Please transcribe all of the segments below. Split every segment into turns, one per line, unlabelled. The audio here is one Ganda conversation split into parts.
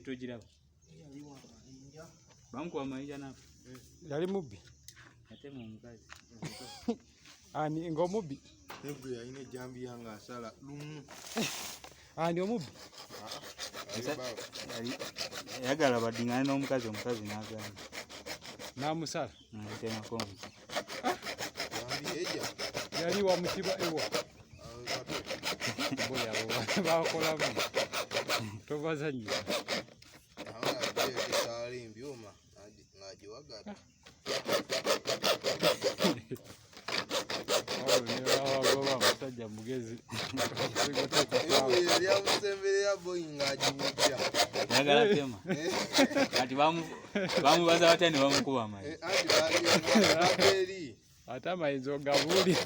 tujiraba. Bamukuba mayinja nabo.
Yali mubbi.
Ate mu mukazi.
Ani ng'omubbi.
Nebwe yalina ejjambiya ng'asala lumu.
Ani omubbi.
Yagala badingane n'omukazi omukazi n'agaana.
N'amusala.
Ntemako omuti.
Yali wa Mukiba ewa. Boya bakolamu. Tobazannyira. Musajja mugezi.
Yagala tema. Kati bamubaza batya ne bamukuba amayi.
Ate amayinza ogabuuli.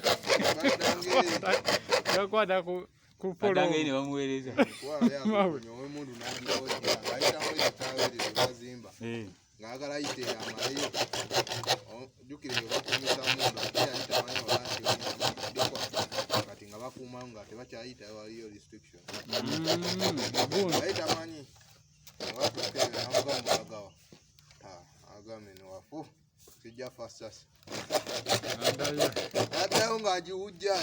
Gakwata ku polo.
Batange ne bamuweereza.
Ngagala ayite amalayo jukire bakumisa mundu ayita kati nga bakuuma nga tebakyayita waliyo restriction ayita manyi watukere namugambagawa agame niwafu kijja fasas adayo nga agiwujja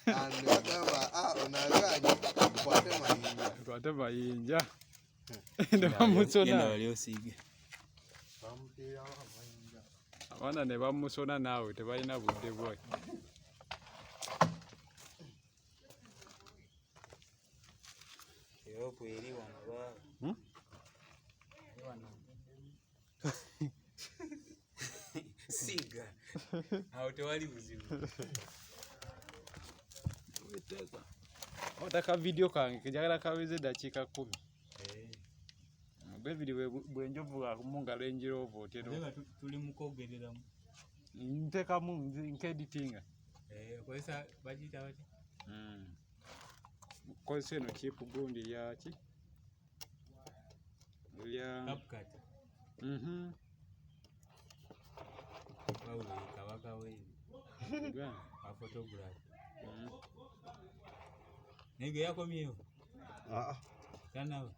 andi agamba onaganye
kwate mayinja nebamusona abaana ne bamusona naawe tebalina budde bwe.
Siga awo tewali buzibu.
Otaka video kange njagala kaweze eddakiika 10. Video bwenjovu mu ngalo enjiroovu otero.
Tuli mu kwogereramu.
Ntekamu nkeditinga.
Kozesa bagiyita bati?
Kozesa eno chipu gundi lyaki?
CapCut. Paulo kabaka wewe. A photograph. Nige yako mio? Sana.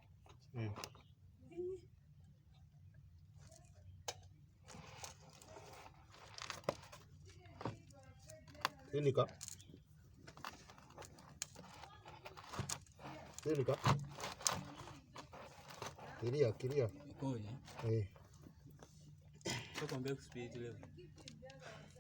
Klinika. Kiria.
Koje? Soko mbele speed level.